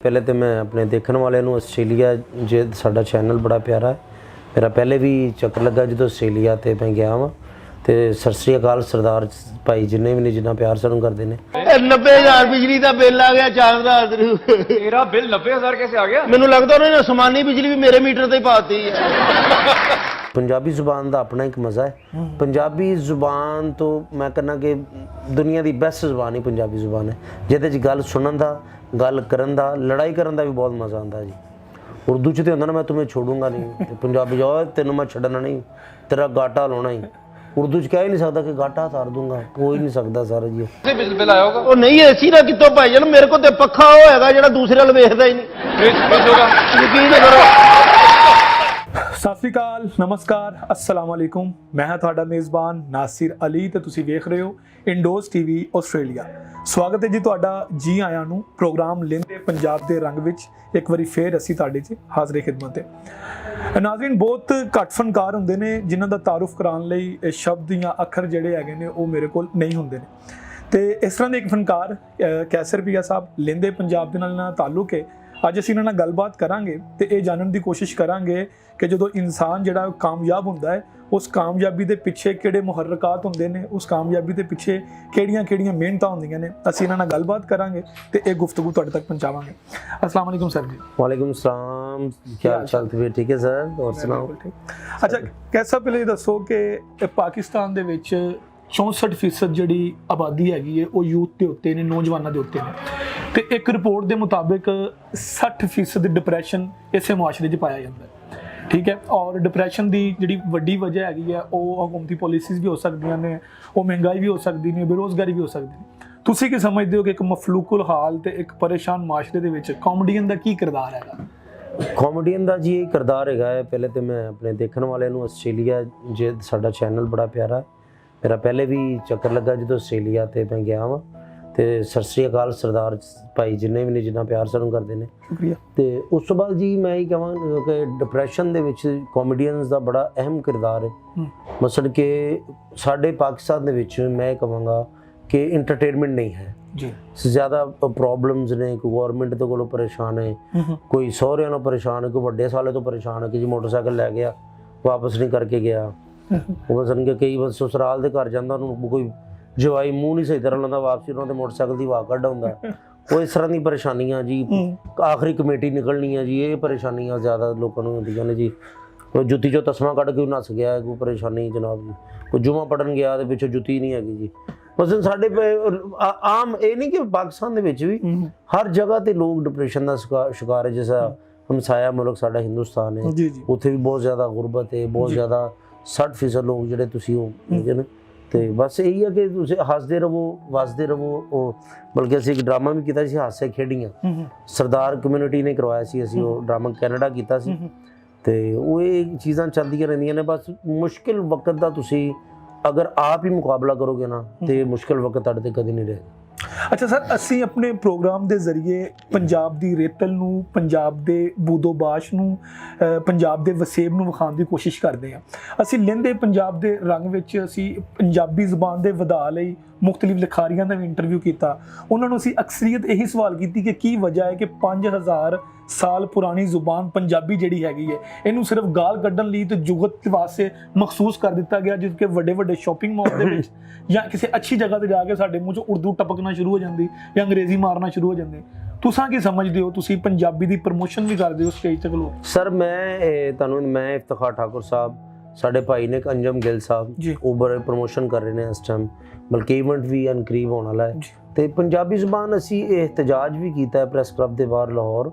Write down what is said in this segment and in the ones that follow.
पहले तो मैं अपने देखने वाले ਨੂੰ ਆਸਟ੍ਰੇਲੀਆ ਜੇ ਸਾਡਾ ਚੈਨਲ ਬੜਾ ਪਿਆਰਾ ਹੈ। ਮੇਰਾ ਪਹਿਲੇ ਵੀ ਚੱਕਰ ਲੱਗਾ ਜਦੋਂ ਆਸਟ੍ਰੇਲੀਆ ਤੇ ਮੈਂ ਗਿਆ ਵਾਂ ਤੇ ਸਤਿ ਸ੍ਰੀ ਅਕਾਲ ਸਰਦਾਰ ਭਾਈ ਜਿੰਨੇ ਵੀ ਨੇ ਜਿੰਨਾ ਪਿਆਰ ਸਾਨੂੰ ਕਰਦੇ ਨੇ। 90,000 ਬਿਜਲੀ ਦਾ ਬਿੱਲ ਆ ਗਿਆ ਚਾਰ ਰਾਤ ਨੂੰ। तेरा बिल 90,000 कैसे आ गया? ਮੈਨੂੰ ਲੱਗਦਾ ਉਹਨਾਂ ਨੇ ਅਸਮਾਨੀ ਬਿਜਲੀ ਵੀ ਮੇਰੇ ਮੀਟਰ ਤੇ ਹੀ ਪਾਤੀ ਹੈ। ਪੰਜਾਬੀ ਜ਼ੁਬਾਨ ਦਾ ਆਪਣਾ ਇੱਕ ਮਜ਼ਾ ਹੈ। ਪੰਜਾਬੀ ਜ਼ੁਬਾਨ ਤੋਂ ਮੈਂ ਕਹਿੰਦਾ ਕਿ ਦੁਨੀਆ ਦੀ ਬੈਸਟ ਜ਼ੁਬਾਨ ਹੀ ਪੰਜਾਬੀ ਜ਼ੁਬਾਨ ਹੈ, ਜਿਹਦੇ 'ਚ ਗੱਲ ਸੁਣਨ ਦਾ, ਗੱਲ ਕਰਨ ਦਾ, ਲੜਾਈ ਕਰਨ ਦਾ ਵੀ ਬਹੁਤ ਮਜ਼ਾ ਆਉਂਦਾ ਜੀ। ਉਰਦੂ 'ਚ ਤੇ ਹੁੰਦਾ ਨਾ ਮੈਂ तुम्हें छोड़ूंगा नहीं, ਪੰਜਾਬੀ ਜੋ ਤੈਨੂੰ ਮੈਂ ਛੱਡਣਾ ਨਹੀਂ, ਤੇਰਾ ਗਾਟਾ ਲਾਉਣਾ ਹੀ। ਉਰਦੂ 'ਚ ਕਹਿ ਹੀ ਨਹੀਂ ਸਕਦਾ ਕਿ ਗਾਟਾ ਉਤਾਰ ਦੂੰਗਾ, ਹੋ ਹੀ ਨਹੀਂ ਸਕਦਾ ਸਰ ਜੀ। बिल आया होगा? ਉਹ ਨਹੀਂ ਏਸੀ ਦਾ ਕਿੱਥੋਂ ਭਾਈ ਜਾਨ, ਮੇਰੇ ਕੋਲ ਤੇ ਪੱਖਾ ਉਹ ਹੈਗਾ ਜਿਹੜਾ ਦੂਸਰੇ ਵੱਲ ਵੇਖਦਾ ਹੀ ਨਹੀਂ। फ्रिज होगा? ਯਕੀਨ ਕਰੋ। ਸਤਿ ਸ਼੍ਰੀ ਅਕਾਲ, ਨਮਸਕਾਰ, अस्सलाम वालेकुम। मैं ਹਾਂ ਤੁਹਾਡਾ ਮੇਜ਼ਬਾਨ ਨਾਸਿਰ ਅਲੀ ਤੇ ਤੁਸੀਂ ਵੇਖ ਰਹੇ ਹੋ ਇੰਡੋਜ਼ ਟੀਵੀ ਆਸਟ੍ਰੇਲੀਆ। ਸਵਾਗਤ ਹੈ ਜੀ ਤੁਹਾਡਾ, ਜੀ ਆਇਆਂ ਨੂੰ ਪ੍ਰੋਗਰਾਮ ਲੈਂਦੇ ਪੰਜਾਬ ਦੇ ਰੰਗ ਵਿੱਚ ਇੱਕ ਵਾਰੀ ਫੇਰ ਅਸੀਂ ਤੁਹਾਡੇ 'ਚ ਹਾਜ਼ਰ ਖਿਦਮਤ ਹੈ। ਨਾਜ਼ਰੀਨ, ਬਹੁਤ ਘੱਟ ਫਨਕਾਰ ਹੁੰਦੇ ਨੇ ਜਿਨ੍ਹਾਂ ਦਾ ਤਾਰੁਫ ਕਰਾਉਣ ਲਈ ਇਹ ਸ਼ਬਦ ਜਾਂ ਅੱਖਰ ਜਿਹੜੇ ਹੈਗੇ ਨੇ ਉਹ ਮੇਰੇ ਕੋਲ ਨਹੀਂ ਹੁੰਦੇ ਨੇ। ਤੇ ਇਸ ਤਰ੍ਹਾਂ ਦੇ ਇੱਕ ਫਨਕਾਰ ਕੈਸਰ ਪੀਆ ਸਾਹਿਬ ਲੈਂਦੇ ਪੰਜਾਬ ਦੇ ਨਾਲ ਤਾਲੁਕ ਹੈ। ਅੱਜ ਅਸੀਂ ਇਹਨਾਂ ਨਾਲ ਗੱਲਬਾਤ ਕਰਾਂਗੇ ਤੇ ਇਹ ਜਾਣਨ ਦੀ ਕੋਸ਼ਿਸ਼ ਕਰਾਂਗੇ ਕਿ ਜਦੋਂ ਇਨਸਾਨ ਜਿਹੜਾ ਕਾਮਯਾਬ ਹੁੰਦਾ ਹੈ, ਉਸ ਕਾਮਯਾਬੀ ਦੇ ਪਿੱਛੇ ਕਿਹੜੇ ਮੁਹਰਕਾਤ ਹੁੰਦੇ ਨੇ, ਉਸ ਕਾਮਯਾਬੀ ਦੇ ਪਿੱਛੇ ਕਿਹੜੀਆਂ ਮਿਹਨਤਾਂ ਹੁੰਦੀਆਂ ਨੇ। ਅਸੀਂ ਇਹਨਾਂ ਨਾਲ ਗੱਲਬਾਤ ਕਰਾਂਗੇ ਤੇ ਇਹ ਗੁਫ਼ਤਗੂ ਤੁਹਾਡੇ ਤੱਕ ਪਹੁੰਚਾਵਾਂਗੇ। अस्सलाम वालेकुम सर जी। वालेकुम सलाम, क्या हाल चाल? तबीयत ठीक है सर? और सुनाओ। ਅੱਛਾ, ਕੈਸਾ ਪਹਿਲੇ ਦੱਸੋ ਕਿ ਪਾਕਿਸਤਾਨ ਦੇ ਵਿੱਚ 64% ਜਿਹੜੀ ਆਬਾਦੀ ਹੈਗੀ ਹੈ ਉਹ ਯੂਥ ਦੇ ਉੱਤੇ ਨੇ, ਨੌਜਵਾਨਾਂ ਦੇ ਉੱਤੇ ਨੇ, ਤੇ ਇੱਕ ਰਿਪੋਰਟ ਦੇ ਮੁਤਾਬਿਕ 60% ਡਿਪਰੈਸ਼ਨ ਇਸੇ ਮੁਆਸ਼ਰੇ 'ਚ ਪਾਇਆ ਜਾਂਦਾ ਹੈ। ਠੀਕ ਹੈ, ਔਰ ਡਿਪਰੈਸ਼ਨ ਦੀ ਜਿਹੜੀ ਵੱਡੀ ਵਜ੍ਹਾ ਹੈਗੀ ਹੈ ਉਹ ਹਕੂਮਤੀ ਪਾਲਿਸੀਜ਼ ਵੀ ਹੋ ਸਕਦੀਆਂ ਨੇ, ਉਹ ਮਹਿੰਗਾਈ ਵੀ ਹੋ ਸਕਦੀ ਨੇ, ਬੇਰੁਜ਼ਗਾਰੀ ਵੀ ਹੋ ਸਕਦੀ ਨੇ। ਤੁਸੀਂ ਕੀ ਸਮਝਦੇ ਹੋ ਕਿ ਇੱਕ ਮਫਲੂਕੁਲ ਹਾਲ ਤੇ ਇੱਕ ਪਰੇਸ਼ਾਨ ਮਾਸ਼ਰੇ ਦੇ ਵਿੱਚ ਕਾਮੇਡੀਅਨ ਦਾ ਕੀ ਕਿਰਦਾਰ ਹੈਗਾ? ਕਾਮੇਡੀਅਨ ਦਾ ਜੀ ਇਹ ਕਿਰਦਾਰ ਹੈਗਾ ਹੈ। ਪਹਿਲੇ ਤੇ ਮੈਂ ਆਪਣੇ ਦੇਖਣ ਵਾਲੇ ਨੂੰ ਆਸਟ੍ਰੇਲੀਆ ਜੇ ਸਾਡਾ ਚੈਨਲ ਬੜਾ ਪਿਆਰਾ ਹੈ। ਮੇਰਾ ਪਹਿਲੇ ਵੀ ਚੱਕਰ ਲੱਗਾ ਜਦੋਂ ਆਸਟ੍ਰੇਲੀਆ ਤੇ ਮੈਂ ਗਿਆ ਵਾਂ ਤੇ ਸਤਿ ਸ੍ਰੀ ਅਕਾਲ ਸਰਦਾਰ ਭਾਈ ਜਿੰਨੇ ਵੀ ਨੇ ਜਿੰਨਾ ਪਿਆਰ ਸਾਨੂੰ ਕਰਦੇ ਨੇ। ਸ਼ੁਕਰੀਆ। ਤੇ ਉਸ ਤੋਂ ਬਾਅਦ ਜੀ ਮੈਂ ਇਹ ਕਹਾਂਗਾ ਕਿ ਡਿਪਰੈਸ਼ਨ ਦੇ ਵਿੱਚ ਕਾਮੇਡੀਅਨਸ ਦਾ ਬੜਾ ਅਹਿਮ ਕਿਰਦਾਰ ਹੈ। ਮਸਲਨ ਕਿ ਸਾਡੇ ਪਾਕਿਸਤਾਨ ਦੇ ਵਿੱਚ ਮੈਂ ਕਹਾਂਗਾ ਕਿ ਇੰਟਰਟੇਨਮੈਂਟ ਨਹੀਂ ਹੈ ਜੀ। ਜ਼ਿਆਦਾ ਪ੍ਰੋਬਲਮਸ ਨੇ, ਕੋਈ ਗਵਰਨਮੈਂਟ ਦੇ ਕੋਲੋਂ ਪਰੇਸ਼ਾਨ ਹੈ, ਕੋਈ ਸਹੁਰਿਆਂ ਨੂੰ ਪਰੇਸ਼ਾਨ ਹੈ, ਕੋਈ ਵੱਡੇ ਸਾਲੇ ਤੋਂ ਪਰੇਸ਼ਾਨ ਹੈ ਕਿ ਜੀ ਮੋਟਰਸਾਈਕਲ ਲੈ ਗਿਆ ਵਾਪਸ ਨਹੀਂ ਕਰਕੇ ਗਿਆ। ਉਹ ਮਸਲਨ ਕਿ ਕਈ ਵਾਰ ਸਸੁਰਾਲ ਦੇ ਘਰ ਜਾਂਦਾ ਉਹਨੂੰ ਕੋਈ ਜਵਾਈ ਮੂੰਹ ਨਹੀਂ ਸਹੀ ਤਰ੍ਹਾਂ ਲਾਉਂਦਾ, ਵਾਪਸੀ ਉਹਨਾਂ ਦੇ ਮੋਟਰਸਾਈਕਲ ਦੀ ਹਵਾ ਕੱਢ ਆਉਂਦਾ। ਉਹ ਇਸ ਤਰ੍ਹਾਂ ਦੀ ਪਰੇਸ਼ਾਨੀਆਂ ਜੀ, ਆਖਰੀ ਕਮੇਟੀ ਨਿਕਲਣੀ ਹੈ ਜੀ, ਇਹ ਪਰੇਸ਼ਾਨੀਆਂ ਜ਼ਿਆਦਾ ਲੋਕਾਂ ਨੂੰ ਹੁੰਦੀਆਂ ਨੇ ਜੀ। ਕੋਈ ਜੁੱਤੀ 'ਚੋਂ ਤਸਮਾ ਕੱਢ ਕੇ ਨੱਸ ਗਿਆ, ਕੋਈ ਪਰੇਸ਼ਾਨੀ ਜਨਾਬ ਜੀ। ਕੋਈ ਜੁਮਾ ਪੜਨ ਗਿਆ ਤੇ ਪਿੱਛੋਂ ਜੁੱਤੀ ਨਹੀਂ ਹੈਗੀ ਜੀ। ਮਸਲਨ ਸਾਡੇ ਆਮ ਇਹ ਨਹੀਂ ਕਿ ਪਾਕਿਸਤਾਨ ਦੇ ਵਿੱਚ ਵੀ ਹਰ ਜਗ੍ਹਾ ਤੇ ਲੋਕ ਡਿਪਰੈਸ਼ਨ ਦਾ ਸ਼ਿਕਾਰ ਹੈ। ਜਿਸ ਹਮਸਾਇਆ ਮੁਲਕ ਸਾਡਾ ਹਿੰਦੁਸਤਾਨ ਹੈ, ਉੱਥੇ ਵੀ ਬਹੁਤ ਜ਼ਿਆਦਾ ਗੁਰਬਤ ਹੈ, ਬਹੁਤ ਜ਼ਿਆਦਾ 60% ਲੋਕ ਜਿਹੜੇ ਤੁਸੀਂ ਉਹ ਹੈਗੇ ਨੇ। ਤੇ ਬਸ ਇਹੀ ਹੈ ਕਿ ਤੁਸੀਂ ਹੱਸਦੇ ਰਹੋ, ਵਸਦੇ ਰਹੋ। ਉਹ ਬਲਕਿ ਅਸੀਂ ਇੱਕ ਡਰਾਮਾ ਵੀ ਕੀਤਾ ਸੀ, ਹਾਸੇ ਖੇਡੀਆਂ, ਸਰਦਾਰ ਕਮਿਊਨਿਟੀ ਨੇ ਕਰਵਾਇਆ ਸੀ। ਅਸੀਂ ਉਹ ਡਰਾਮਾ ਕੈਨੇਡਾ ਕੀਤਾ ਸੀ ਤੇ ਉਹ ਇਹ ਚੀਜ਼ਾਂ ਚੱਲਦੀਆਂ ਰਹਿੰਦੀਆਂ ਨੇ। ਬਸ ਮੁਸ਼ਕਿਲ ਵਕਤ ਦਾ ਤੁਸੀਂ ਅਗਰ ਆਪ ਹੀ ਮੁਕਾਬਲਾ ਕਰੋਗੇ ਨਾ ਤੇ ਮੁਸ਼ਕਿਲ ਵਕਤ ਤੁਹਾਡੇ ਤੇ ਕਦੇ ਨਹੀਂ ਰਹੇਗਾ। ਅੱਛਾ ਸਰ, ਅਸੀਂ ਆਪਣੇ ਪ੍ਰੋਗਰਾਮ ਦੇ ਜ਼ਰੀਏ ਪੰਜਾਬ ਦੀ ਰੇਤਲ ਨੂੰ, ਪੰਜਾਬ ਦੇ ਬੂਦੋਬਾਸ਼ ਨੂੰ, ਪੰਜਾਬ ਦੇ ਵਸੇਬ ਨੂੰ ਵਿਖਾਉਣ ਦੀ ਕੋਸ਼ਿਸ਼ ਕਰਦੇ ਹਾਂ। ਅਸੀਂ ਲਹਿੰਦੇ ਪੰਜਾਬ ਦੇ ਰੰਗ ਵਿੱਚ ਅਸੀਂ ਪੰਜਾਬੀ ਜ਼ੁਬਾਨ ਦੇ ਵਧਾ ਲਈ ਮੁਖਤਲਿਫ ਲਿਖਾਰੀਆਂ ਦਾ ਵੀ ਇੰਟਰਵਿਊ ਕੀਤਾ। ਉਹਨਾਂ ਨੂੰ ਅਸੀਂ ਅਕਸਰੀਅਤ ਇਹੀ ਸਵਾਲ ਕੀਤੀ ਕਿ ਕੀ ਵਜ੍ਹਾ ਹੈ ਕਿ 5000 ਸਾਲ ਪੁਰਾਣੀ ਜ਼ੁਬਾਨ ਪੰਜਾਬੀ ਜਿਹੜੀ ਹੈਗੀ ਹੈ ਇਹਨੂੰ ਸਿਰਫ ਗਾਲ ਕੱਢਣ ਲਈ ਤੇ ਜੁਗਤ ਵਾਸਤੇ ਮਖਸੂਸ ਕਰ ਦਿੱਤਾ ਗਿਆ, ਜਿਸ ਕਿ ਵੱਡੇ ਸ਼ਾਪਿੰਗ ਮਾਲ ਦੇ ਵਿੱਚ ਜਾਂ ਕਿਸੇ ਅੱਛੀ ਜਗ੍ਹਾ ਤੇ ਜਾ ਕੇ ਸਾਡੇ ਮੂੰਹ 'ਚੋਂ ਉਰਦੂ ਟਪਕਣਾ ਸ਼ੁਰੂ ਹੋ ਜਾਂਦੀ ਜਾਂ ਅੰਗਰੇਜ਼ੀ ਮਾਰਨਾ ਸ਼ੁਰੂ ਹੋ ਜਾਂਦੇ। ਤੁਸੀਂ ਕੀ ਸਮਝਦੇ ਹੋ? ਤੁਸੀਂ ਪੰਜਾਬੀ ਦੀ ਪ੍ਰਮੋਸ਼ਨ ਵੀ ਕਰਦੇ ਹੋ ਸਟੇਜ ਤੱਕ ਲੋਕ। ਸਰ ਮੈਂ ਇਫਤਖਾਰ ਠਾਕੁਰ ਸਾਹਿਬ, ਸਾਡੇ ਭਾਈ ਨੇ ਅੰਜਮ ਗਿੱਲ ਸਾਹਿਬ, ਉਹ ਬੜੇ ਪ੍ਰਮੋਸ਼ਨ ਕਰ ਰਹੇ ਨੇ ਇਸ ਟਾਈਮ, ਬਲਕਿ ਇਵੈਂਟ ਵੀ ਅਨਕਰੀਬ ਹੋਣ ਵਾਲਾ ਹੈ। ਤੇ ਪੰਜਾਬੀ ਜ਼ੁਬਾਨ ਅਸੀਂ ਇਹਤਜਾਜ ਵੀ ਕੀਤਾ ਹੈ ਪ੍ਰੈਸ ਕਲੱਬ ਦੇ ਬਾਹਰ ਲਾਹੌਰ।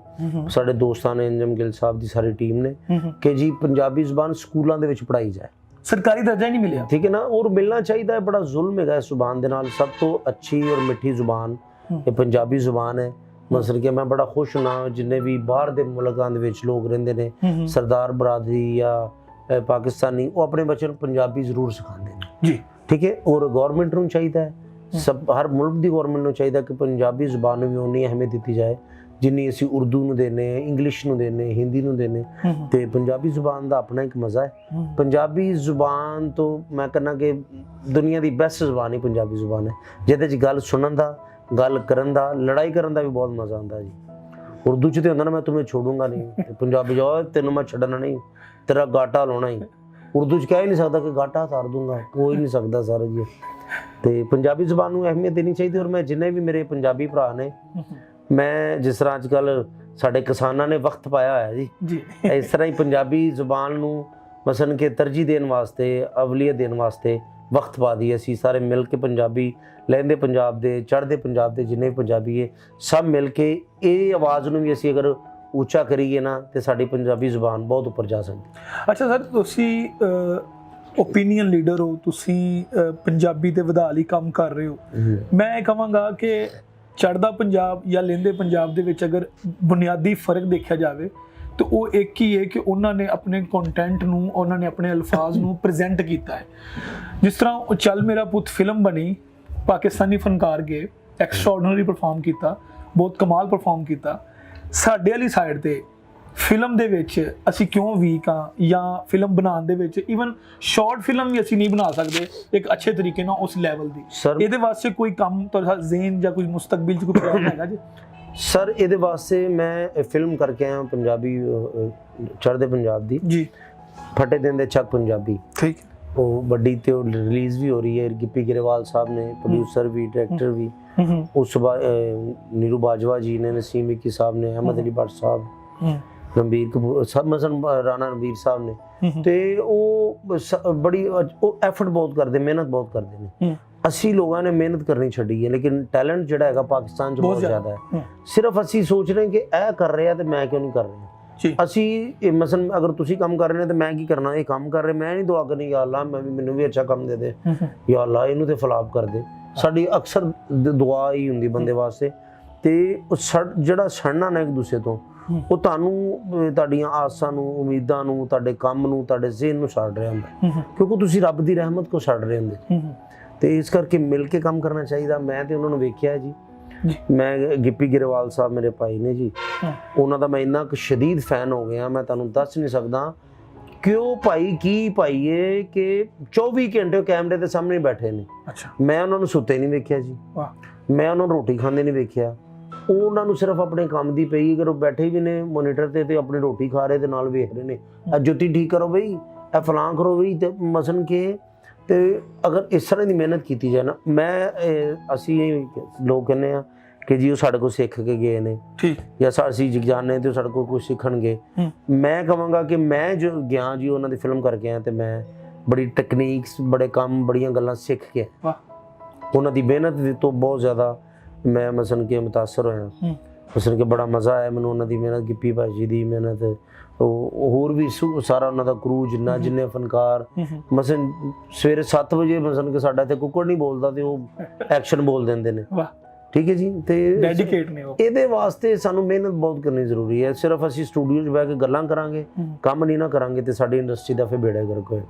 ਸਾਡੇ ਦੋਸਤਾਂ ਨੇ, ਅੰਜਮ ਗਿੱਲ ਸਾਹਿਬ ਦੀ ਸਾਰੀ ਟੀਮ ਨੇ, ਕਿ ਜੀ ਪੰਜਾਬੀ ਜ਼ੁਬਾਨ ਸਕੂਲਾਂ ਦੇ ਵਿੱਚ ਪੜ੍ਹਾਈ ਜਾਏ। ਸਰਕਾਰੀ ਦਰਜਾ ਹੀ ਨਹੀਂ ਮਿਲਿਆ, ਠੀਕ ਹੈ ਨਾ, ਔਰ ਮਿਲਣਾ ਚਾਹੀਦਾ ਹੈ। ਬੜਾ ਜ਼ੁਲਮ ਹੈਗਾ ਇਸ ਜ਼ੁਬਾਨ ਦੇ ਨਾਲ। ਸਭ ਤੋਂ ਅੱਛੀ ਔਰ ਮਿੱਠੀ ਜ਼ੁਬਾਨ ਇਹ ਪੰਜਾਬੀ ਜ਼ੁਬਾਨ ਹੈ। ਮਸਲ ਕਿ ਮੈਂ ਬੜਾ ਖੁਸ਼ ਹਾਂ ਜਿੰਨੇ ਵੀ ਬਾਹਰ ਦੇ ਮੁਲਕਾਂ ਦੇ ਵਿੱਚ ਲੋਕ ਰਹਿੰਦੇ ਨੇ, ਸਰਦਾਰ ਬਰਾਦਰੀ ਜਾਂ ਪਾਕਿਸਤਾਨੀ, ਉਹ ਆਪਣੇ ਬੱਚਿਆਂ ਨੂੰ ਪੰਜਾਬੀ ਜ਼ਰੂਰ ਸਿਖਾਉਂਦੇ ਨੇ ਜੀ। ਠੀਕ ਹੈ, ਔਰ ਗੌਰਮੈਂਟ ਨੂੰ ਚਾਹੀਦਾ ਹੈ, ਹਰ ਮੁਲਕ ਦੀ ਗੌਰਮੈਂਟ ਨੂੰ ਚਾਹੀਦਾ ਕਿ ਪੰਜਾਬੀ ਜ਼ੁਬਾਨ ਨੂੰ ਵੀ ਉਨੀ ਅਹਿਮੀਅਤ ਦਿੱਤੀ ਜਾਏ ਜਿੰਨੀ ਅਸੀਂ ਉਰਦੂ ਨੂੰ ਦੇਨੇ, ਇੰਗਲਿਸ਼ ਨੂੰ ਦੇਨੇ, ਹਿੰਦੀ ਨੂੰ ਦੇਨੇ। ਤੇ ਪੰਜਾਬੀ ਜ਼ੁਬਾਨ ਦਾ ਆਪਣਾ ਇੱਕ ਮਜ਼ਾ ਹੈ। ਪੰਜਾਬੀ ਜ਼ੁਬਾਨ ਤੋਂ ਮੈਂ ਕਹਿੰਦਾ ਕਿ ਦੁਨੀਆ ਦੀ ਬੈਸਟ ਜ਼ੁਬਾਨ ਹੀ ਪੰਜਾਬੀ ਜ਼ੁਬਾਨ ਹੈ, ਜਿਹਦੇ 'ਚ ਗੱਲ ਸੁਣਨ ਦਾ, ਗੱਲ ਕਰਨ ਦਾ, ਲੜਾਈ ਕਰਨ ਦਾ ਵੀ ਬਹੁਤ ਮਜ਼ਾ ਆਉਂਦਾ ਜੀ। ਉਰਦੂ ਚ ਤੇ ਹੁੰਦਾ ਨਾ ਮੈਂ ਤੁਮੇ ਛੋੜੂੰਗਾ ਨਹੀਂ, ਤੇ ਪੰਜਾਬੀ ਚ ਓਏ ਤੈਨੂੰ ਮੈਂ ਛੱਡਣਾ ਨਹੀਂ, ਤੇਰਾ ਗਾਟਾ ਲਾਉਣਾ ਹੀ। ਉਰਦੂ ਚ ਕਹਿ ਹੀ ਨਹੀਂ ਸਕਦਾ ਕਿ ਗਾਟਾ ਉਤਾਰ ਦੂੰਗਾ, ਕੋਈ ਨਹੀਂ ਸਕਦਾ ਸਰ ਜੀ। ਤੇ ਪੰਜਾਬੀ ਜ਼ੁਬਾਨ ਨੂੰ ਅਹਿਮੀਅਤ ਦੇਣੀ ਚਾਹੀਦੀ। ਔਰ ਮੈਂ ਜਿੰਨੇ ਵੀ ਮੇਰੇ ਪੰਜਾਬੀ ਭਰਾ ਨੇ, ਮੈਂ ਜਿਸ ਤਰ੍ਹਾਂ ਅੱਜ ਕੱਲ੍ਹ ਸਾਡੇ ਕਿਸਾਨਾਂ ਨੇ ਵਕਤ ਪਾਇਆ ਹੋਇਆ ਜੀ, ਇਸ ਤਰ੍ਹਾਂ ਹੀ ਪੰਜਾਬੀ ਜ਼ੁਬਾਨ ਨੂੰ ਮਸਲਨ ਕਿ ਤਰਜੀਹ ਦੇਣ ਵਾਸਤੇ, ਅਵਲੀਅਤ ਦੇਣ ਵਾਸਤੇ ਵਕਤ ਪਾ ਦੀ। ਅਸੀਂ ਸਾਰੇ ਮਿਲ ਕੇ ਪੰਜਾਬੀ, ਲਹਿੰਦੇ ਪੰਜਾਬ ਦੇ, ਚੜ੍ਹਦੇ ਪੰਜਾਬ ਦੇ ਜਿੰਨੇ ਪੰਜਾਬੀ ਹੈ, ਸਭ ਮਿਲ ਕੇ ਇਹ ਆਵਾਜ਼ ਨੂੰ ਵੀ ਅਸੀਂ ਅਗਰ ਉੱਚਾ ਕਰੀਏ ਨਾ ਤੇ ਸਾਡੀ ਪੰਜਾਬੀ ਜ਼ੁਬਾਨ ਬਹੁਤ ਉੱਪਰ ਜਾ ਸਕਦੀ। ਅੱਛਾ ਸਰ, ਤੁਸੀਂ ਓਪੀਨੀਅਨ ਲੀਡਰ ਹੋ, ਤੁਸੀਂ ਪੰਜਾਬੀ ਦੇ ਵਧਾ ਲਈ ਕੰਮ ਕਰ ਰਹੇ ਹੋ। ਮੈਂ ਇਹ ਕਹਾਂਗਾ ਕਿ ਚੜ੍ਹਦਾ ਪੰਜਾਬ ਜਾਂ ਲਹਿੰਦੇ ਪੰਜਾਬ ਦੇ ਵਿੱਚ ਅਗਰ ਬੁਨਿਆਦੀ ਫਰਕ ਦੇਖਿਆ ਜਾਵੇ ਤਾਂ ਉਹ ਇੱਕ ਹੀ ਹੈ ਕਿ ਉਹਨਾਂ ਨੇ ਆਪਣੇ ਕੰਟੈਂਟ ਨੂੰ, ਉਹਨਾਂ ਨੇ ਆਪਣੇ ਅਲਫਾਜ਼ ਨੂੰ ਪ੍ਰੈਜ਼ੈਂਟ ਕੀਤਾ ਹੈ। ਜਿਸ ਤਰ੍ਹਾਂ ਉਹ ਚੱਲ ਮੇਰਾ ਪੁੱਤ ਫਿਲਮ ਬਣੀ, ਪਾਕਿਸਤਾਨੀ ਫਨਕਾਰ ਗਏ, ਐਕਸਟਰਾਆਰਡੀਨਰੀ ਪਰਫਾਰਮ ਕੀਤਾ, ਬਹੁਤ ਕਮਾਲ ਪਰਫਾਰਮ ਕੀਤਾ। ਸਾਡੇ ਵਾਲੀ ਸਾਈਡ ਤੇ ਫਿਲਮ ਦੇ ਵਿੱਚ ਅਸੀਂ ਕਿਉਂ ਵੀਕ ਹਾਂ, ਜਾਂ ਫਿਲਮ ਬਣਾਉਣ ਦੇ ਵਿੱਚ ਈਵਨ ਸ਼ਾਰਟ ਫਿਲਮ ਵੀ ਅਸੀਂ ਨਹੀਂ ਬਣਾ ਸਕਦੇ ਇੱਕ ਅੱਛੇ ਤਰੀਕੇ ਨਾਲ ਉਸ ਲੈਵਲ ਦੀ। ਇਹਦੇ ਵਾਸਤੇ ਕੋਈ ਕੰਮ ਤੁਹਾਡਾ ਜ਼ਿਹਨ ਜਾਂ ਕੋਈ ਮੁਸਤਕਬਲ 'ਚ ਕੋਈ ਪਲਾਨ ਹੈਗਾ ਜੀ? ਸਰ ਇਹਦੇ ਵਾਸਤੇ ਮੈਂ ਫਿਲਮ ਕਰਕੇ ਆਇਆ ਪੰਜਾਬੀ, ਚੜ੍ਹਦੇ ਪੰਜਾਬ ਦੀ ਜੀ, ਫਟੇ ਦਿਨ ਦੇ ਚੱਕ ਪੰਜਾਬੀ। ਠੀਕ, ਉਹ ਵੱਡੀ ਤੇ ਉਹ ਰਿਲੀਜ਼ ਵੀ ਹੋ ਰਹੀ ਹੈ। ਗਿੱਪੀ ਗਰੇਵਾਲ ਸਾਹਿਬ ਨੇ प्रोड्यूसर भी, डायरेक्टर भी, उस नीरू बाजवा जी ने, नसीम इक्की साहब ने, अहमद अली भट्ट साहब, रणबीर कपूर सब, मसन राणा रणबीर साहब ने, ਤੇ ਉਹ ਬੜੀ ਉਹ ਐਫਰਟ ਬਹੁਤ ਕਰਦੇ, ਮਿਹਨਤ ਬਹੁਤ ਕਰਦੇ ਨੇ। ਅਸੀਂ ਲੋਕਾਂ ਨੇ ਮਿਹਨਤ ਕਰਨੀ ਛੱਡੀ ਹੈ, ਲੇਕਿਨ ਟੈਲੈਂਟ ਜਿਹੜਾ ਹੈਗਾ ਪਾਕਿਸਤਾਨ 'ਚ ਬਹੁਤ ਜ਼ਿਆਦਾ ਹੈ। ਸਿਰਫ ਅਸੀਂ ਸੋਚ ਰਹੇ ਕਿ ਇਹ ਕਰ ਰਿਹਾ ਤੇ ਮੈਂ ਕਿਉਂ ਨਹੀਂ ਕਰ ਰਿਹਾ। ਅਸੀਂ ਮਸਲਨ ਅਗਰ ਤੁਸੀਂ ਕੰਮ ਕਰ ਰਹੇ ਨੇ ਤੇ ਮੈਂ ਕੀ ਕਰਨਾ, ਇਹ ਕੰਮ ਕਰ ਰਹੇ, ਮੈਂ ਨਹੀਂ ਦੁਆ ਕਰਨੀ ਯਾ ਅੱਲਾ ਮੈਨੂੰ ਵੀ ਅੱਛਾ ਕੰਮ ਦੇ ਦੇ, ਯਾ ਅੱਲਾ ਇਹਨੂੰ ਤੇ ਫਲਾਪ ਕਰ ਦੇ। ਸਾਡੀ ਅਕਸਰ ਦੁਆ ਹੀ ਹੁੰਦੀ ਬੰਦੇ ਵਾਸਤੇ। ਤੇ ਜਿਹੜਾ ਸੜਨਾ ਨਾ ਇੱਕ ਦੂਸਰੇ ਤੋਂ, ਉਹ ਤੁਹਾਨੂੰ, ਤੁਹਾਡੀਆਂ ਆਸਾਂ ਨੂੰ, ਉਮੀਦਾਂ ਨੂੰ, ਤੁਹਾਡੇ ਕੰਮ ਨੂੰ, ਤੁਹਾਡੇ ਜ਼ਿਹਨ ਨੂੰ ਛੱਡ ਰਿਹਾ ਹੁੰਦਾ, ਕਿਉਂਕਿ ਤੁਸੀਂ ਰੱਬ ਦੀ ਰਹਿਮਤ ਕੋ ਛੱਡ ਰਹੇ ਹੁੰਦੇ। ਤੇ ਇਸ ਕਰਕੇ ਮਿਲ ਕੇ ਕੰਮ ਕਰਨਾ ਚਾਹੀਦਾ। ਮੈਂ ਤੇ ਉਹਨਾਂ ਨੂੰ ਵੇਖਿਆ ਜੀ, ਮੈਂ ਗਿੱਪੀ ਗਰੇਵਾਲ ਸਾਹਿਬ ਮੇਰੇ ਭਾਈ ਨੇ ਜੀ, ਉਹਨਾਂ ਦਾ ਮੈਂ ਇੰਨਾ ਕੁ ਸ਼ਦੀਦ ਫੈਨ ਹੋ ਗਿਆ, ਮੈਂ ਤੁਹਾਨੂੰ ਦੱਸ ਨਹੀਂ ਸਕਦਾ। ਕਿਉਂ ਭਾਈ, ਕੀ ਭਾਈ ਇਹ ਕਿ 24 ਘੰਟੇ ਕੈਮਰੇ ਦੇ ਸਾਹਮਣੇ ਬੈਠੇ ਨੇ। ਅੱਛਾ, ਮੈਂ ਉਹਨਾਂ ਨੂੰ ਸੁੱਤੇ ਨਹੀਂ ਵੇਖਿਆ ਜੀ, ਮੈਂ ਉਹਨਾਂ ਨੂੰ ਰੋਟੀ ਖਾਂਦੇ ਨਹੀਂ ਵੇਖਿਆ। ਉਹਨਾਂ ਨੂੰ ਸਿਰਫ ਆਪਣੇ ਕੰਮ ਦੀ ਪਈ, ਅਗਰ ਉਹ ਬੈਠੇ ਵੀ ਨੇ ਮੋਨੀਟਰ ਤੇ ਆਪਣੀ ਰੋਟੀ ਖਾ ਰਹੇ ਤੇ ਨਾਲ ਵੇਖ ਰਹੇ ਨੇ, ਇਹ ਜੁੱਤੀ ਠੀਕ ਕਰੋ ਬਈ, ਇਹ ਫਲਾਂ ਕਰੋ ਬਈ, ਤੇ ਮਸਲਨ ਕਿ ਤੇ ਅਗਰ ਇਸ ਤਰ੍ਹਾਂ ਦੀ ਮਿਹਨਤ ਕੀਤੀ ਜਾਏ ਨਾ, ਅਸੀਂ ਲੋਕ ਕਹਿੰਦੇ ਆ ਕਿ ਜੀ ਉਹ ਸਾਡੇ ਕੋਲ ਸਿੱਖ ਕੇ ਗਏ ਨੇ, ਜਾਂ ਅਸੀਂ ਜਾਣਦੇ ਤੇ ਸਾਡੇ ਕੋਲ ਕੁਝ ਸਿੱਖਣਗੇ। ਮੈਂ ਕਹਾਂਗਾ ਕਿ ਮੈਂ ਜੋ ਗਿਆ ਜੀ ਉਹਨਾਂ ਦੀ ਫਿਲਮ ਕਰਕੇ ਆਇਆ, ਤੇ ਮੈਂ ਬੜੀ ਟੈਕਨੀਕਸ, ਬੜੇ ਕੰਮ, ਬੜੀਆਂ ਗੱਲਾਂ ਸਿੱਖ ਕੇ ਉਹਨਾਂ ਦੀ ਮਿਹਨਤ ਤੋਂ ਬਹੁਤ ਜ਼ਿਆਦਾ ਮੈਂ ਮਸਲਨ ਕਿ ਮੁਤਾਸਰ ਹੋਇਆ। ਮਸਲਨ ਕਿ ਬੜਾ ਮਜ਼ਾ ਆਇਆ ਮੈਨੂੰ ਉਹਨਾਂ ਦੀ ਮਿਹਨਤ, ਗਿੱਪੀ ਭਾਜੀ ਦੀ ਮਿਹਨਤ, ਉਹ ਹੋਰ ਵੀ ਸਾਰਾ ਉਹਨਾਂ ਦਾ ਕਰੂ, ਜਿੰਨੇ ਫਨਕਾਰ। ਮਸਲਨ ਸਵੇਰੇ 7 ਵਜੇ ਮਸਲਨ ਕਿ ਸਾਡਾ ਇੱਥੇ ਕੁੱਕੜ ਨਹੀਂ ਬੋਲਦਾ ਤੇ ਉਹ ਐਕਸ਼ਨ ਬੋਲ ਦਿੰਦੇ ਨੇ। ਠੀਕ ਹੈ ਜੀ, ਤੇ ਡੈਡੀਕੇਟ ਨੇ ਉਹ। ਇਹਦੇ ਵਾਸਤੇ ਸਾਨੂੰ ਮਿਹਨਤ ਬਹੁਤ ਕਰਨੀ ਜ਼ਰੂਰੀ ਹੈ। ਸਿਰਫ ਅਸੀਂ ਸਟੂਡੀਓ 'ਚ ਬਹਿ ਕੇ ਗੱਲਾਂ ਕਰਾਂਗੇ, ਕੰਮ ਨਹੀਂ ਨਾ ਕਰਾਂਗੇ, ਤੇ ਸਾਡੀ ਇੰਡਸਟਰੀ ਦਾ ਫਿਰ ਬੇੜਾ ਗਰਕ ਹੋਏ।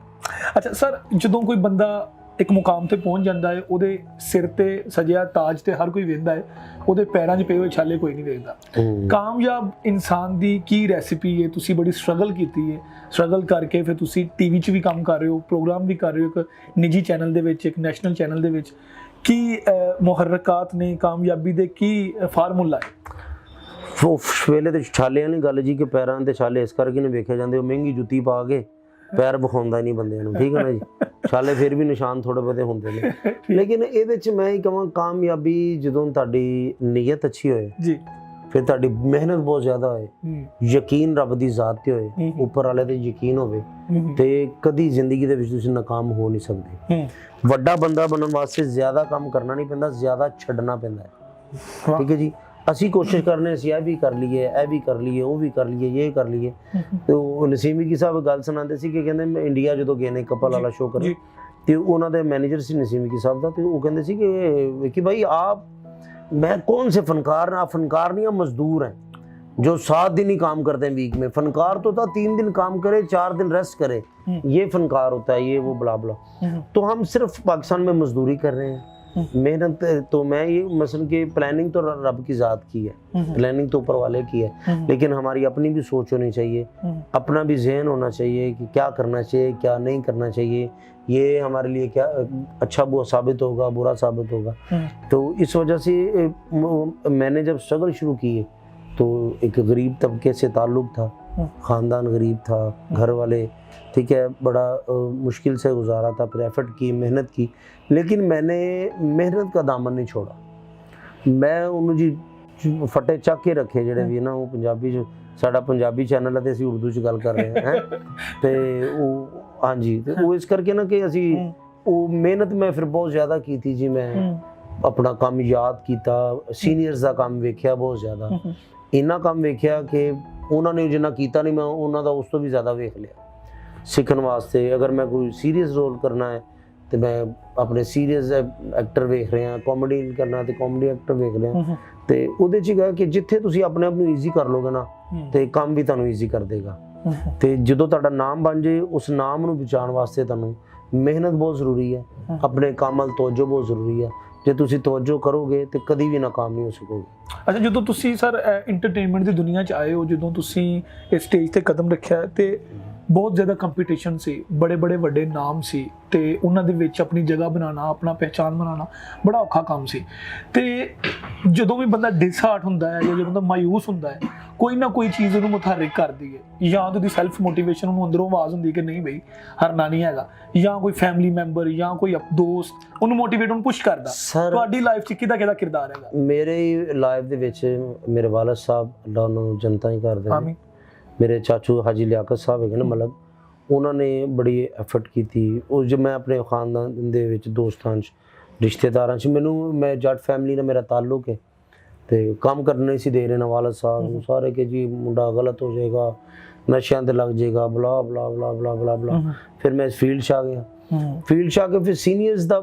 ਅੱਛਾ ਸਰ, ਜਦੋਂ ਕੋਈ ਬੰਦਾ ਇੱਕ ਮੁਕਾਮ ਤੇ ਪਹੁੰਚ ਜਾਂਦਾ ਹੈ, ਉਹਦੇ ਸਿਰ ਤੇ ਸਜਿਆ ਤਾਜ ਤੇ ਹਰ ਕੋਈ ਵੇਖਦਾ ਹੈ, ਉਹਦੇ ਪੈਰਾਂ 'ਚ ਪਏ ਹੋਏ ਛਾਲੇ ਕੋਈ ਨਹੀਂ ਵੇਖਦਾ। ਕਾਮਯਾਬ ਇਨਸਾਨ ਦੀ ਕੀ ਰੈਸਿਪੀ ਹੈ? ਤੁਸੀਂ ਬੜੀ ਸਟਰਗਲ ਕੀਤੀ ਹੈ, ਸਟਰਗਲ ਕਰਕੇ ਫਿਰ ਤੁਸੀਂ ਟੀਵੀ 'ਚ ਵੀ ਕੰਮ ਕਰ ਰਹੇ ਹੋ, ਪ੍ਰੋਗਰਾਮ ਵੀ ਕਰ ਰਹੇ ਹੋ, ਇੱਕ ਨਿੱਜੀ ਚੈਨਲ ਦੇ ਵਿੱਚ, ਇੱਕ ਨੈਸ਼ਨਲ ਚੈਨਲ ਦੇ ਵਿੱਚ। ਕੀ ਮੁਹਰਕਾਤ ਨੇ ਕਾਮਯਾਬੀ ਦੇ, ਕੀ ਫਾਰਮੂਲਾ ਹੈ? ਉਸ ਵੇਲੇ ਤੇ ਛਾਲਿਆਂ ਵਾਲੀ ਗੱਲ ਜੀ, ਕਿ ਪੈਰਾਂ ਦੇ ਛਾਲੇ ਇਸ ਕਰਕੇ ਨਹੀਂ ਵੇਖੇ ਜਾਂਦੇ, ਉਹ ਮਹਿੰਗੀ ਜੁੱਤੀ ਪਾ ਕੇ ਪੈਰ ਵਿਖਾਉਂਦਾ ਨਹੀਂ ਬੰਦਿਆਂ ਨੂੰ, ਠੀਕ ਹੈ ਨਾ ਜੀ। ਛਾਲੇ ਫਿਰ ਵੀ ਨਿਸ਼ਾਨ ਥੋੜੇ ਬਹੁਤੇ ਹੁੰਦੇ ਨੇ, ਲੇਕਿਨ ਇਹਦੇ 'ਚ ਮੈਂ ਹੀ ਕਹਾਂ ਕਾਮਯਾਬੀ ਜਦੋਂ ਤੁਹਾਡੀ ਨੀਅਤ ਅੱਛੀ ਹੋਏ ਜੀ, ਫਿਰ ਤੁਹਾਡੀ ਮਿਹਨਤ ਬਹੁਤ ਜ਼ਿਆਦਾ ਹੋਏ, ਯਕੀਨ ਰੱਬ ਦੀ ਜ਼ਾਤ ਤੇ ਹੋਏ, ਉੱਪਰ ਵਾਲੇ ਤੇ ਯਕੀਨ ਹੋਵੇ, ਤੇ ਕਦੀ ਜ਼ਿੰਦਗੀ ਦੇ ਵਿੱਚ ਤੁਸੀਂ ਨਾਕਾਮ ਹੋ ਨਹੀਂ ਸਕਦੇ। ਵੱਡਾ ਬੰਦਾ ਬਣਨ ਵਾਸਤੇ ਜ਼ਿਆਦਾ ਕੰਮ ਕਰਨਾ ਨਹੀਂ ਪੈਂਦਾ, ਜ਼ਿਆਦਾ ਛੱਡਣਾ ਪੈਂਦਾ ਹੈ। ਠੀਕ ਹੈ ਜੀ, ਅਸੀਂ ਕੋਸ਼ਿਸ਼ ਕਰਨੇ, ਅਸੀਂ ਇਹ ਵੀ ਕਰ ਲਈਏ, ਇਹ ਵੀ ਕਰ ਲਈਏ, ਉਹ ਵੀ ਕਰ ਲਈਏ, ਇਹ ਕਰ ਲਈਏ। ਤੇ ਉਹ ਨਸੀਮ ਇੱਕੀ ਸਾਹਿਬ ਗੱਲ ਸੁਣਾਉਂਦੇ ਸੀ ਕਿ ਕਹਿੰਦੇ ਮੈਂ ਇੰਡੀਆ ਜਦੋਂ ਗਏ ਨੇ ਕਪਲ ਵਾਲਾ ਸ਼ੋਅ ਕਰਨ, ਤੇ ਉਹਨਾਂ ਦੇ ਮੈਨੇਜਰ ਸੀ ਨਸੀਮ ਇੱਕੀ ਸਾਹਿਬ ਦਾ, ਤੇ ਉਹ ਕਹਿੰਦੇ ਸੀ कि भाई आप, मैं कौन से फनकार हैं, आप फनकार नहीं, आप मजदूर हैं जो 7 दिन ही काम करते हैं वीक में। फनकार तो था 3 दिन काम करे, 4 दिन रेस्ट करे, ये फनकार होता है, ये वो बला बला। तो हम सिर्फ पाकिस्तान में मजदूरी कर रहे हैं, मेहनत। तो मैं ये मसलन कि प्लानिंग तो रब की ज़ात की है, प्लानिंग तो ऊपर वाले की है, लेकिन हमारी अपनी भी सोच होनी चाहिए, अपना भी जहन होना चाहिए कि क्या करना चाहिए, क्या नहीं करना चाहिए, ये हमारे लिए क्या अच्छा साबित होगा, बुरा साबित होगा। तो इस वजह से मैंने जब स्ट्रगल शुरू किए तो एक गरीब तबके से ताल्लुक़ था, ख़ानदान गरीब था, घर वाले ठीक है बड़ा मुश्किल से गुजारा था, फिर एफर्ट की, मेहनत की, लेकिन मैंने मेहनत का दामन नहीं छोड़ा। मैं उन्होंने जी फटे ਚੱਕ ਕੇ ਰੱਖੇ ਜਿਹੜੇ ਵੀ ਨਾ, ਉਹ ਪੰਜਾਬੀ 'ਚ ਸਾਡਾ ਪੰਜਾਬੀ ਚੈਨਲ ਹੈ ਤੇ ਅਸੀਂ ਉਰਦੂ 'ਚ ਗੱਲ ਕਰ ਰਹੇ ਹਾਂ ਤੇ ਉਹ ਹਾਂਜੀ ਤੇ ਉਹ ਇਸ ਕਰਕੇ ਨਾ ਕਿ ਅਸੀਂ ਉਹ ਮਿਹਨਤ ਮੈਂ ਫਿਰ ਬਹੁਤ ਜ਼ਿਆਦਾ ਕੀਤੀ ਜੀ। ਮੈਂ ਆਪਣਾ ਕੰਮ ਯਾਦ ਕੀਤਾ, ਸੀਨੀਅਰਸ ਦਾ ਕੰਮ ਵੇਖਿਆ ਬਹੁਤ ਜ਼ਿਆਦਾ, ਇੰਨਾ ਕੰਮ ਵੇਖਿਆ ਕਿ ਉਹਨਾਂ ਨੇ ਜਿੰਨਾ ਕੀਤਾ ਨਹੀਂ ਮੈਂ ਉਹਨਾਂ ਦਾ ਉਸ ਤੋਂ ਵੀ ਜ਼ਿਆਦਾ ਵੇਖ ਲਿਆ ਸਿੱਖਣ ਵਾਸਤੇ। ਅਗਰ ਮੈਂ ਕੋਈ ਸੀਰੀਅਸ ਰੋਲ ਕਰਨਾ ਹੈ ਤੇ ਮੈਂ ਆਪਣੇ ਸੀਰੀਅਸ ਐਕਟਰ ਵੇਖ ਰਿਹਾ, ਕਾਮੇਡੀ ਕਰਨਾ ਤੇ ਕਾਮੇਡੀ ਐਕਟਰ ਵੇਖ ਰਿਹਾ ਤੇ ਉਹਦੇ 'ਚ ਹੈਗਾ ਕਿ ਜਿੱਥੇ ਤੁਸੀਂ ਆਪਣੇ ਆਪ ਨੂੰ ਈਜ਼ੀ ਕਰ ਲੋਗੇ ਨਾ ਤੇ ਕੰਮ ਵੀ ਤੁਹਾਨੂੰ ਈਜ਼ੀ ਕਰ ਦੇਗਾ। ਤੇ ਜਦੋਂ ਤੁਹਾਡਾ ਨਾਮ ਬਣ ਜੇ, ਉਸ ਨਾਮ ਨੂੰ ਬਚਾਉਣ ਵਾਸਤੇ ਤੁਹਾਨੂੰ ਮਿਹਨਤ ਬਹੁਤ ਜ਼ਰੂਰੀ ਹੈ, ਆਪਣੇ ਕੰਮ ਵੱਲ ਤਵੱਜੋ ਬਹੁਤ ਜ਼ਰੂਰੀ ਹੈ। ਜੇ ਤੁਸੀਂ ਤਵੱਜੋ ਕਰੋਗੇ ਤੇ ਕਦੀ ਵੀ ਨਾਕਾਮ ਨਹੀਂ ਹੋ ਸਕੋਗੇ। ਅੱਛਾ, ਜਦੋਂ ਤੁਸੀਂ ਸਰ ਐਂਟਰਟੇਨਮੈਂਟ ਦੀ ਦੁਨੀਆ 'ਚ ਆਏ ਹੋ, ਜਦੋਂ ਤੁਸੀਂ ਇਸ ਸਟੇਜ ਤੇ ਕਦਮ ਰੱਖਿਆ ਤੇ ਬਹੁਤ ਜ਼ਿਆਦਾ ਕੰਪੀਟੀਸ਼ਨ ਸੀ, ਬੜੇ ਵੱਡੇ ਨਾਮ ਸੀ ਤੇ ਉਹਨਾਂ ਦੇ ਵਿੱਚ ਆਪਣੀ ਜਗ੍ਹਾ ਬਣਾਉਣਾ, ਆਪਣਾ ਪਹਿਚਾਨ ਬਣਾਉਣਾ ਬੜਾ ਔਖਾ ਕੰਮ ਸੀ। ਤੇ ਜਦੋਂ ਵੀ ਬੰਦਾ ਡਿਸਹਾਰਟ ਹੁੰਦਾ ਹੈ ਜਾਂ ਜਦੋਂ ਬੰਦਾ ਮਾਯੂਸ ਹੁੰਦਾ ਹੈ, ਕੋਈ ਨਾ ਕੋਈ ਚੀਜ਼ ਉਹਨੂੰ ਮੁਤਹਰਕ ਕਰਦੀ ਹੈ, ਜਾਂ ਉਹਦੀ ਸੈਲਫ ਮੋਟੀਵੇਸ਼ਨ ਉਹਨੂੰ ਅੰਦਰੋਂ ਆਵਾਜ਼ ਹੁੰਦੀ ਕਿ ਨਹੀਂ ਬਈ ਹਾਰਨਾ ਨਹੀਂ ਹੈਗਾ, ਜਾਂ ਕੋਈ ਫੈਮਿਲੀ ਮੈਂਬਰ ਜਾਂ ਕੋਈ ਦੋਸਤ ਉਹਨੂੰ ਮੋਟੀਵੇਟ ਉਹਨੂੰ ਪੁਸ਼ ਕਰਦਾ। ਤੁਹਾਡੀ ਲਾਈਫ 'ਚ ਕਿਹਦਾ ਕਿਰਦਾਰ ਹੈਗਾ? ਮੇਰੇ ਲਾਈਫ ਦੇ ਵਿੱਚ ਮੇਰੇ ਵਾਲਦ ਸਾਹਿਬ, ਅੱਲਾ ਉਹਨਾਂ ਨੂੰ ਜਨਤਾਂ ਹੀ ਕਰਦੇ ਨੇ, ਮੇਰੇ ਚਾਚੂ ਹਾਜੀ ਲਿਆਕਤ ਸਾਹਿਬ ਹੈਗੇ ਨੇ ਮਲਕ, ਉਹਨਾਂ ਨੇ ਬੜੀ ਐਫਰਟ ਕੀਤੀ। ਉਹ ਜੋ ਮੈਂ ਆਪਣੇ ਖਾਨਦਾਨ ਦੇ ਵਿੱਚ ਦੋਸਤਾਂ 'ਚ ਰਿਸ਼ਤੇਦਾਰਾਂ 'ਚ ਮੈਂ ਜੱਟ ਫੈਮਿਲੀ ਨਾਲ ਮੇਰਾ ਤਾਲੁਕ ਹੈ ਤੇ ਕੰਮ ਕਰਨ ਨਹੀਂ ਸੀ ਦੇ ਰਹੇ ਨਾ ਵਾਲਦ ਸਾਹਿਬ ਨੂੰ ਸਾਰੇ ਕਿ ਜੀ ਮੁੰਡਾ ਗਲਤ ਹੋ ਜਾਏਗਾ, ਨਸ਼ਿਆਂ ਤੇ ਲੱਗ ਜਾਏਗਾ, ਬਲਾ ਬਲਾ ਬਲਾ ਬਲਾ ਬਲਾ ਬਲਾ। ਫਿਰ ਮੈਂ ਇਸ ਫੀਲਡ 'ਚ ਆ ਗਿਆ, ਫੀਲਡ 'ਚ ਆ ਕੇ ਫਿਰ ਸੀਨੀਅਰਸ ਦਾ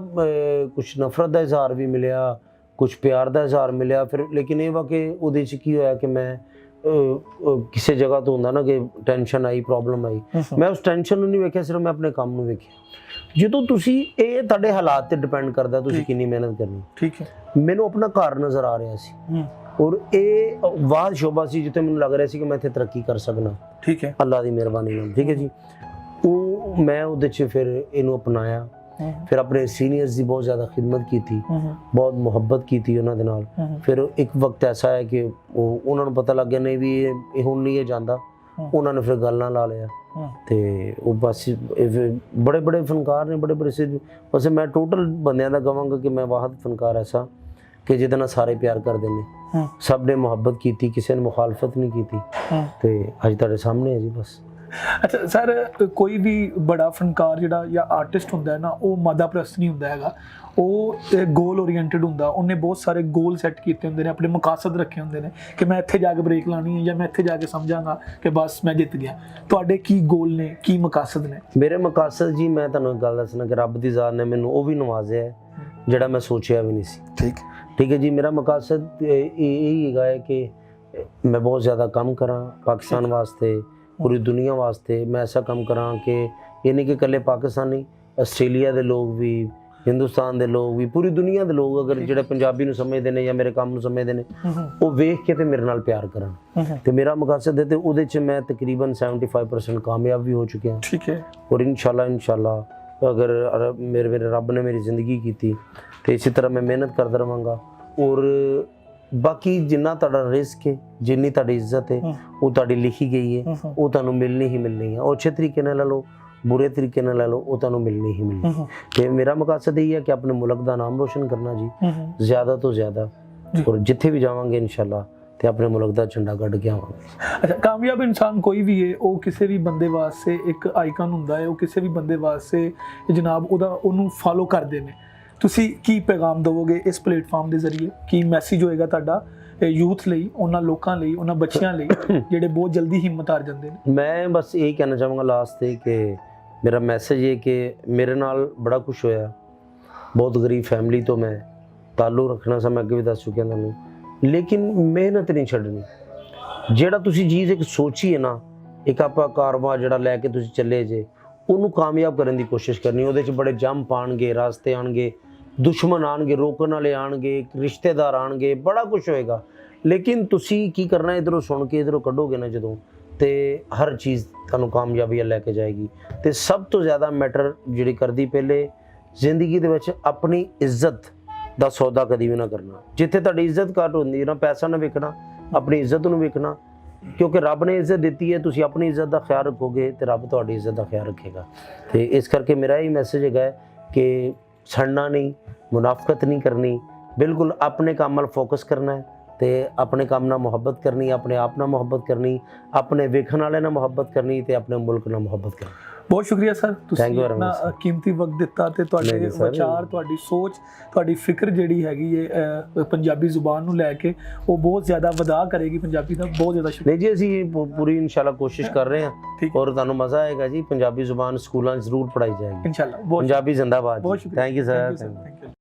ਕੁਛ ਨਫ਼ਰਤ ਦਾ ਇਜ਼ਹਾਰ ਵੀ ਮਿਲਿਆ, ਕੁਛ ਪਿਆਰ ਦਾ ਇਜ਼ਹਾਰ ਮਿਲਿਆ। ਫਿਰ ਲੇਕਿਨ ਇਹ ਵਾ ਕਿ ਉਹਦੇ 'ਚ ਕੀ ਹੋਇਆ ਕਿ ਮੈਂ ਕਿਸੇ ਜਗ੍ਹਾ ਤੋਂ ਹੁੰਦਾ ਨਾ ਕਿ ਟੈਨਸ਼ਨ ਆਈ, ਪ੍ਰੋਬਲਮ ਆਈ, ਮੈਂ ਉਸ ਟੈਨਸ਼ਨ ਨੂੰ ਨਹੀਂ ਵੇਖਿਆ, ਸਿਰਫ ਮੈਂ ਆਪਣੇ ਕੰਮ ਨੂੰ ਵੇਖਿਆ। ਜਦੋਂ ਤੁਸੀਂ ਇਹ ਤੁਹਾਡੇ ਹਾਲਾਤ ਤੇ ਡਿਪੈਂਡ ਕਰਦਾ ਤੁਸੀਂ ਕਿੰਨੀ ਮਿਹਨਤ ਕਰਨੀ। ਠੀਕ ਹੈ, ਮੈਨੂੰ ਆਪਣਾ ਘਰ ਨਜ਼ਰ ਆ ਰਿਹਾ ਸੀ ਔਰ ਇਹ ਵਾਦ ਸ਼ੋਭਾ ਸੀ ਜਿੱਥੇ ਮੈਨੂੰ ਲੱਗ ਰਿਹਾ ਸੀ ਕਿ ਮੈਂ ਇੱਥੇ ਤਰੱਕੀ ਕਰ ਸਕਣਾ। ਠੀਕ ਹੈ, ਅੱਲਾ ਦੀ ਮਿਹਰਬਾਨੀ ਨਾਲ। ਠੀਕ ਹੈ ਜੀ, ਉਹ ਮੈਂ ਉਹਦੇ 'ਚ ਫਿਰ ਇਹਨੂੰ ਅਪਣਾਇਆ, ਫਿਰ ਆਪਣੇ ਸੀਨੀਅਰਸ ਦੀ ਬਹੁਤ ਜ਼ਿਆਦਾ ਖਿਦਮਤ ਕੀਤੀ, ਬਹੁਤ ਮੁਹੱਬਤ ਕੀਤੀ ਉਹਨਾਂ ਦੇ ਨਾਲ। ਫਿਰ ਇੱਕ ਵਕਤ ਐਸਾ ਹੈ ਕਿ ਉਹਨਾਂ ਨੂੰ ਪਤਾ ਲੱਗ ਗਿਆ ਨਹੀਂ ਵੀ ਇਹ ਹੁਣ ਨਹੀਂ ਇਹ ਜਾਂਦਾ, ਉਹਨਾਂ ਨੇ ਫਿਰ ਗੱਲ ਨਾਲ ਲਾ ਲਿਆ ਤੇ ਉਹ ਬਸ ਬੜੇ ਫਨਕਾਰ ਨੇ, ਬੜੇ ਸਿੱਧ। ਵੈਸੇ ਮੈਂ ਟੋਟਲ ਬੰਦਿਆਂ ਦਾ ਕਹਾਂਗਾ ਕਿ ਮੈਂ ਵਾਹਦ ਫਨਕਾਰ ਐਸਾ ਕਿ ਜਿਹਦੇ ਨਾਲ ਸਾਰੇ ਪਿਆਰ ਕਰਦੇ ਨੇ, ਸਭ ਨੇ ਮੁਹੱਬਤ ਕੀਤੀ, ਕਿਸੇ ਨੇ ਮੁਖਾਲਫਤ ਨਹੀਂ ਕੀਤੀ ਤੇ ਅੱਜ ਤੁਹਾਡੇ ਸਾਹਮਣੇ ਹੈ ਜੀ ਬਸ। ਅੱਛਾ ਸਰ, ਕੋਈ ਵੀ ਬੜਾ ਫਨਕਾਰ ਜਿਹੜਾ ਜਾਂ ਆਰਟਿਸਟ ਹੁੰਦਾ ਹੈ ਨਾ, ਉਹ ਮਾਦਾ ਪ੍ਰਸਤ ਨਹੀਂ ਹੁੰਦਾ ਹੈਗਾ, ਉਹ ਗੋਲ ਓਰੀਐਂਟਡ ਹੁੰਦਾ। ਉਹਨੇ ਬਹੁਤ ਸਾਰੇ ਗੋਲ ਸੈੱਟ ਕੀਤੇ ਹੁੰਦੇ ਨੇ, ਆਪਣੇ ਮਕਾਸਦ ਰੱਖੇ ਹੁੰਦੇ ਨੇ ਕਿ ਮੈਂ ਇੱਥੇ ਜਾ ਕੇ ਬ੍ਰੇਕ ਲਾਣੀ ਹੈ ਜਾਂ ਮੈਂ ਇੱਥੇ ਜਾ ਕੇ ਸਮਝਾਂਗਾ ਕਿ ਬਸ ਮੈਂ ਜਿੱਤ ਗਿਆ। ਤੁਹਾਡੇ ਕੀ ਗੋਲ ਨੇ, ਕੀ ਮਕਾਸਦ ਨੇ? ਮੇਰੇ ਮਕਾਸਦ ਜੀ, ਮੈਂ ਤੁਹਾਨੂੰ ਇੱਕ ਗੱਲ ਦੱਸਣਾ ਕਿ ਰੱਬ ਦੀ ਜ਼ਾਤ ਨੇ ਮੈਨੂੰ ਉਹ ਵੀ ਨਵਾਜ਼ਿਆ ਹੈ ਜਿਹੜਾ ਮੈਂ ਸੋਚਿਆ ਵੀ ਨਹੀਂ ਸੀ। ਠੀਕ ਹੈ ਜੀ, ਮੇਰਾ ਮਕਾਸਦ ਇਹ ਹੈਗਾ ਹੈ ਕਿ ਮੈਂ ਬਹੁਤ ਜ਼ਿਆਦਾ ਕੰਮ ਕਰਾਂ ਪਾਕਿਸਤਾਨ ਵਾਸਤੇ, पूरी दुनिया वास्ते। मैं ऐसा काम करा कि ये नहीं कि कल्ले पाकिस्तानी, आस्ट्रेलिया के लोग भी, हिंदुस्तान के लोग भी, पूरी दुनिया के लोग अगर जो पंजाबी नूं समझते हैं या मेरे काम नूं समझते हैं, वो वेख के ते मेरे नाल प्यार करन। ते मेरा मकसद है ते उहदे च मैं तकरीबन 75% कामयाब भी हो चुके हैं। ठीक है, और इंशाल्लाह अगर मेरे रब ने मेरी ज़िंदगी की थी तो इसी तरह मैं मेहनत करता रहांगा। और बाकी जिन्ना तुहाडा रिस्क है, जिन्नी तुहाडी इज्जत है, वो तुहाडी लिखी गई है, वो तुहानूं मिलनी ही मिलनी है। और अच्छे तरीके नाल ले लो, बुरे तरीके नाल ले लो, वो तुहानूं मिलनी ही मिलनी। ते मेरा मकसद यही है कि अपने मुल्क दा नाम रोशन करना जी, ज़्यादा तो ज़्यादा, और जिथे भी जावांगे इंशाल्लाह ते अपने मुल्क दा झंडा कढ के आवांगे। अच्छा, कामयाब इंसान कोई भी है, वो किसी भी बंदे वास्ते एक आइकन हुंदा है, वो किसी भी बंदे वास्ते जनाब ਉਹਨੂੰ ਫਾਲੋ ਕਰਦੇ ਨੇ। ਤੁਸੀਂ ਕੀ ਪੈਗਾਮ ਦੇਵੋਗੇ ਇਸ ਪਲੇਟਫਾਰਮ ਦੇ ਜ਼ਰੀਏ? ਕੀ ਮੈਸੇਜ ਹੋਏਗਾ ਤੁਹਾਡਾ ਯੂਥ ਲਈ, ਉਹਨਾਂ ਲੋਕਾਂ ਲਈ, ਉਹਨਾਂ ਬੱਚਿਆਂ ਲਈ ਜਿਹੜੇ ਬਹੁਤ ਜਲਦੀ ਹਿੰਮਤ ਹਾਰ ਜਾਂਦੇ ਨੇ? ਮੈਂ ਬਸ ਇਹ ਕਹਿਣਾ ਚਾਹਾਂਗਾ ਲਾਸਟ ਤੇ ਕਿ ਮੇਰਾ ਮੈਸੇਜ ਇਹ ਕਿ ਮੇਰੇ ਨਾਲ ਬੜਾ ਕੁਛ ਹੋਇਆ, ਬਹੁਤ ਗਰੀਬ ਫੈਮਿਲੀ ਤੋਂ ਮੈਂ ਤਾਲੁਕ ਰੱਖਣਾ ਸੀ, ਮੈਂ ਅੱਗੇ ਵੀ ਦੱਸ ਚੁੱਕਿਆ ਤੁਹਾਨੂੰ, ਲੇਕਿਨ ਮਿਹਨਤ ਨਹੀਂ ਛੱਡਣੀ। ਜਿਹੜਾ ਤੁਸੀਂ ਚੀਜ਼ ਇੱਕ ਸੋਚੀ ਹੈ ਨਾ, ਇੱਕ ਆਪਾਂ ਕਾਰੋਬਾਰ ਜਿਹੜਾ ਲੈ ਕੇ ਤੁਸੀਂ ਚੱਲੇ ਜੇ, ਉਹਨੂੰ ਕਾਮਯਾਬ ਕਰਨ ਦੀ ਕੋਸ਼ਿਸ਼ ਕਰਨੀ। ਉਹਦੇ 'ਚ ਬੜੇ ਜੰਪ ਆਉਣਗੇ, ਰਾਸਤੇ ਆਉਣਗੇ, ਦੁਸ਼ਮਣ ਆਉਣਗੇ, ਰੋਕਣ ਵਾਲੇ ਆਉਣਗੇ, ਰਿਸ਼ਤੇਦਾਰ ਆਉਣਗੇ, ਬੜਾ ਕੁਛ ਹੋਏਗਾ, ਲੇਕਿਨ ਤੁਸੀਂ ਕੀ ਕਰਨਾ, ਇੱਧਰੋਂ ਸੁਣ ਕੇ ਇੱਧਰੋਂ ਕੱਢੋਗੇ ਨਾ ਜਦੋਂ, ਤੇ ਹਰ ਚੀਜ਼ ਤੁਹਾਨੂੰ ਕਾਮਯਾਬੀ ਲੈ ਕੇ ਜਾਏਗੀ। ਤੇ ਸਭ ਤੋਂ ਜ਼ਿਆਦਾ ਮੈਟਰ ਜਿਹੜੀ ਕਰਦੀ ਪਹਿਲੇ ਜ਼ਿੰਦਗੀ ਦੇ ਵਿੱਚ ਆਪਣੀ ਇੱਜ਼ਤ ਦਾ ਸੌਦਾ ਕਦੀ ਵੀ ਨਾ ਕਰਨਾ। ਜਿੱਥੇ ਤੁਹਾਡੀ ਇੱਜ਼ਤ ਘੱਟ ਹੁੰਦੀ ਹੈ ਨਾ, ਪੈਸਾ ਨਾ ਵਿਕਣਾ, ਆਪਣੀ ਇੱਜ਼ਤ ਨੂੰ ਵੇਖਣਾ, ਕਿਉਂਕਿ ਰੱਬ ਨੇ ਇੱਜ਼ਤ ਦਿੱਤੀ ਹੈ, ਤੁਸੀਂ ਆਪਣੀ ਇੱਜ਼ਤ ਦਾ ਖਿਆਲ ਰੱਖੋਗੇ ਤੇ ਰੱਬ ਤੁਹਾਡੀ ਇੱਜ਼ਤ ਦਾ ਖਿਆਲ ਰੱਖੇਗਾ। ਤੇ ਇਸ ਕਰਕੇ ਮੇਰਾ ਇਹ ਮੈਸੇਜ ਹੈਗਾ ਕਿ ਛੱਡਣਾ ਨਹੀਂ, ਮੁਨਾਫਕਤ ਨਹੀਂ ਕਰਨੀ, ਬਿਲਕੁਲ ਆਪਣੇ ਕੰਮ ਵੱਲ ਫੋਕਸ ਕਰਨਾ ਹੈ ਤੇ ਆਪਣੇ ਕੰਮ ਨਾਲ ਮੁਹੱਬਤ ਕਰਨੀ, ਆਪਣੇ ਆਪ ਨਾਲ ਮੁਹੱਬਤ ਕਰਨੀ, ਆਪਣੇ ਵੇਖਣ ਵਾਲੇ ਨਾਲ ਮੁਹੱਬਤ ਕਰਨੀ ਤੇ ਆਪਣੇ ਮੁਲਕ ਨਾਲ ਮੁਹੱਬਤ ਕਰਨੀ। ਬਹੁਤ ਸ਼ੁਕਰੀਆ ਸਰ, Thank ਤੁਸੀਂ you very ਆਪਣਾ much, sir. ਕੀਮਤੀ ਵਕਤ ਦਿੱਤਾ ਤੇ ਤੁਹਾਡੇ ਨਹੀਂ, sir. ਵਿਚਾਰ, ਤੁਹਾਡੀ ਸੋਚ, ਤੁਹਾਡੀ ਫਿਕਰ ਜਿਹੜੀ ਹੈਗੀ ਹੈ ਪੰਜਾਬੀ ਜ਼ੁਬਾਨ ਨੂੰ ਲੈ ਕੇ, ਉਹ ਬਹੁਤ ਜ਼ਿਆਦਾ ਵਧਾ ਕਰੇਗੀ ਪੰਜਾਬੀ ਦਾ। ਬਹੁਤ ਜ਼ਿਆਦਾ ਸ਼ੁਕਰੀਆ। ਨਹੀਂ ਜੀ, ਅਸੀਂ ਪੂਰੀ ਇਨਸ਼ਾਅੱਲਾ ਕੋਸ਼ਿਸ਼ ਕਰ ਰਹੇ ਹਾਂ ਠੀਕ ਔਰ ਤੁਹਾਨੂੰ ਮਜ਼ਾ ਆਏਗਾ ਜੀ। ਪੰਜਾਬੀ ਜ਼ੁਬਾਨ ਸਕੂਲਾਂ 'ਚ ਜ਼ਰੂਰ ਪੜ੍ਹਾਈ ਜਾਏਗੀ। ਇਨਸ਼ਾਅੱਲਾ। ਬਹੁਤ ਪੰਜਾਬੀ ਜ਼ਿੰਦਾਬਾਦ। ਬਹੁਤ ਸ਼ੁਕਰੀਆ। Thank you Thank you, sir. sir. Thank you.